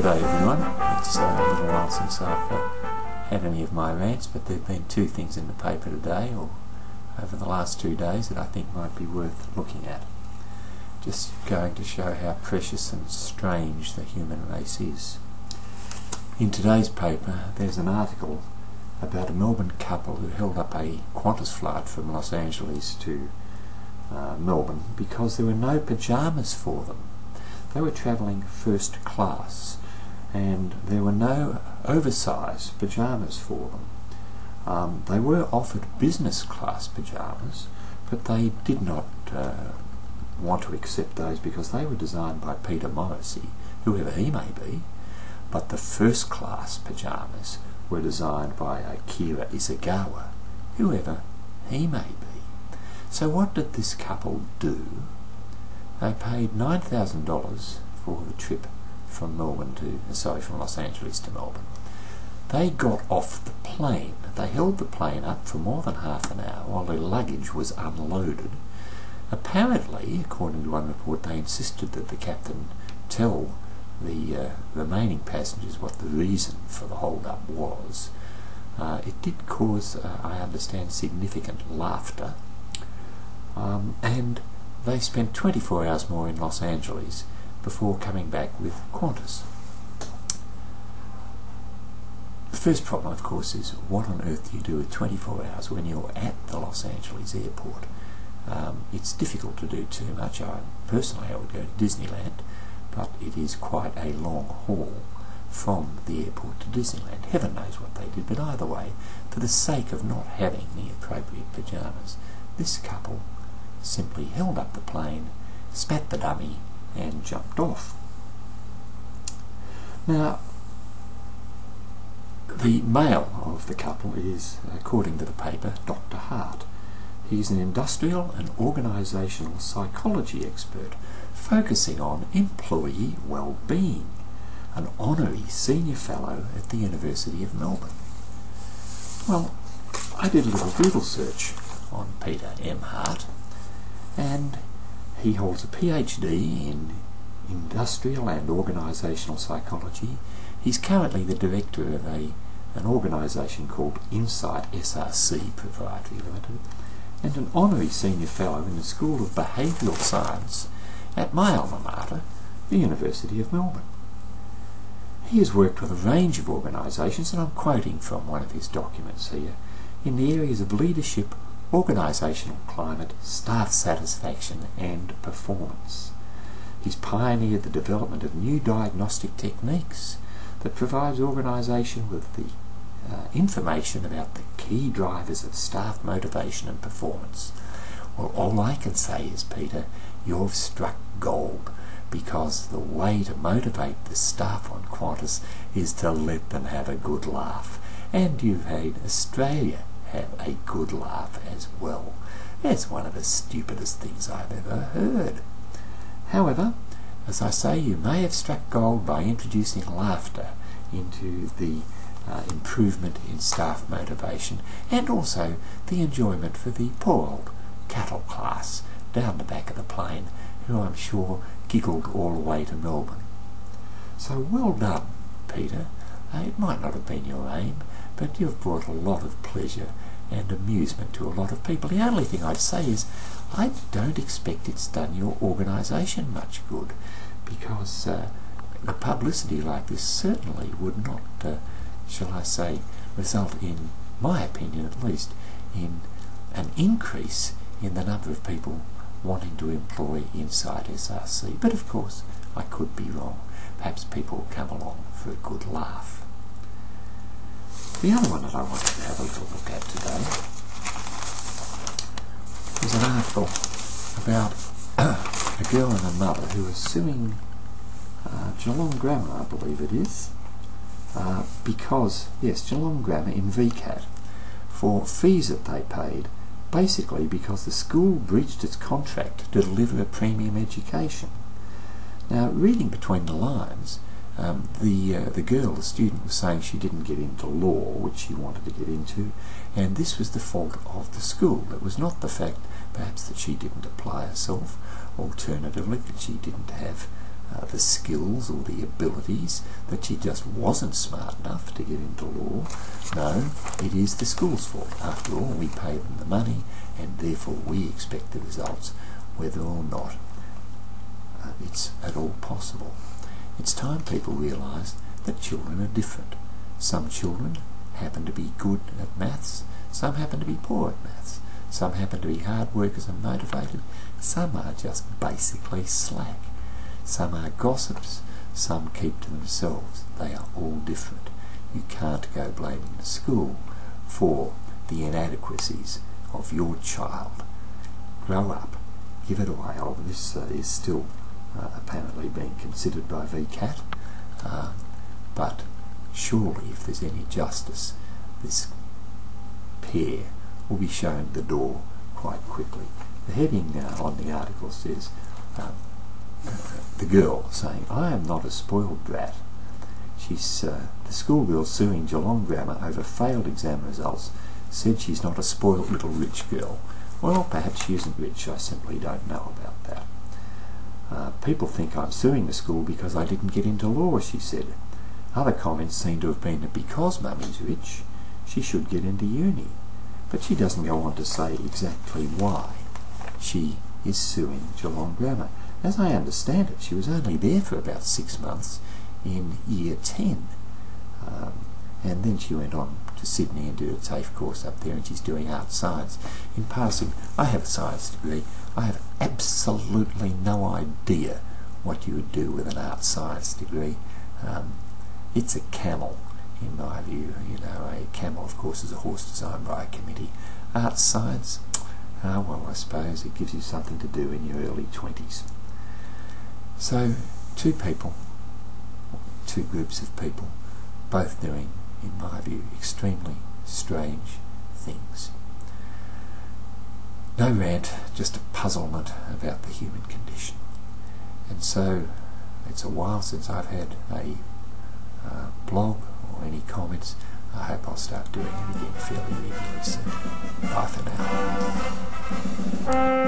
G'day everyone. It's a little while since I've had any of my rants, but there have been two things in the paper today, or over the last 2 days, that I think might be worth looking at. Just going to show how precious and strange the human race is. In today's paper there's an article about a Melbourne couple who held up a Qantas flight from Los Angeles to Melbourne because there were no pyjamas for them. They were travelling first class and there were no oversized pyjamas for them. They were offered business class pyjamas, but they did not want to accept those because they were designed by Peter Morrissey, whoever he may be, but the first class pyjamas were designed by Akira Isagawa, whoever he may be. So what did this couple do? They paid $9,000 for the trip from from Los Angeles to Melbourne. They got off the plane. They held the plane up for more than half an hour while their luggage was unloaded. Apparently, according to one report, they insisted that the captain tell the remaining passengers what the reason for the hold-up was. It did cause, I understand, significant laughter, and they spent 24 hours more in Los Angeles before coming back with Qantas. The first problem, of course, is what on earth do you do with 24 hours when you're at the Los Angeles airport? It's difficult to do too much. Personally, I would go to Disneyland, but it is quite a long haul from the airport to Disneyland. Heaven knows what they did, but either way, for the sake of not having the appropriate pyjamas, this couple simply held up the plane, spat the dummy, and jumped off. Now, the male of the couple is, according to the paper, Dr. Hart. He's an industrial and organisational psychology expert focusing on employee well-being, an honorary senior fellow at the University of Melbourne. Well, I did a little Google search on Peter M. Hart, and he holds a PhD in industrial and organisational psychology. He's currently the director of an organisation called Insight SRC Proprietary Limited, and an honorary senior fellow in the School of Behavioural Science at my alma mater, the University of Melbourne. He has worked with a range of organisations, and I'm quoting from one of his documents here, in the areas of leadership, organisational climate, staff satisfaction and performance. He's pioneered the development of new diagnostic techniques that provides organisation with the information about the key drivers of staff motivation and performance. Well, all I can say is, Peter, you've struck gold, because the way to motivate the staff on Qantas is to let them have a good laugh, and you've made Australia have a good laugh as well. That's one of the stupidest things I've ever heard. However, as I say, you may have struck gold by introducing laughter into the improvement in staff motivation, and also the enjoyment for the poor old cattle class down the back of the plane, who I'm sure giggled all the way to Melbourne. So well done, Peter. It might not have been your aim, but you've brought a lot of pleasure and amusement to a lot of people. The only thing I'd say is I don't expect it's done your organisation much good, because the publicity like this certainly would not, shall I say, result in, my opinion at least, in an increase in the number of people wanting to employ Insight SRC. But of course, I could be wrong. Perhaps people will come along for a good laugh. The other one that I wanted to have a little look at today was an article about a girl and a mother who are suing Geelong Grammar, I believe it is, because, yes, Geelong Grammar in VCAT, for fees that they paid, basically because the school breached its contract to deliver a premium education. Now, reading between the lines, the girl, the student, was saying she didn't get into law, which she wanted to get into, and this was the fault of the school. It was not the fact, perhaps, that she didn't apply herself, alternatively, that she didn't have the skills or the abilities, that she just wasn't smart enough to get into law. No, it is the school's fault. After all, we pay them the money, and therefore we expect the results, whether or not it's at all possible. It's time people realise that children are different. Some children happen to be good at maths, some happen to be poor at maths, some happen to be hard workers and motivated, some are just basically slack. Some are gossips, some keep to themselves. They are all different. You can't go blaming the school for the inadequacies of your child. Grow up, give it a while. This is still apparently being considered by VCAT, but surely if there's any justice, this pair will be shown the door quite quickly. The heading on the article says, the girl saying, "I am not a spoiled brat." She's the schoolgirl suing Geelong Grammar over failed exam results said she's not a spoiled little rich girl. Well, perhaps she isn't rich. I simply don't know about that. People think I'm suing the school because I didn't get into law, she said. Other comments seem to have been that because Mummy's rich, she should get into uni. But she doesn't go on to say exactly why she is suing Geelong Grammar. As I understand it, she was only there for about 6 months in year 10. And then she went on to Sydney and did a TAFE course up there, and she's doing art science. In passing, I have a science degree. I have absolutely no idea what you would do with an art science degree. It's a camel, in my view. You know, a camel, of course, is a horse designed by a committee. Art science, well, I suppose it gives you something to do in your early 20s. So, two groups of people, both doing, in my view, extremely strange things. No rant, just a puzzlement about the human condition. And so, it's a while since I've had a blog or any comments. I hope I'll start doing it again fairly regularly soon. Bye for now.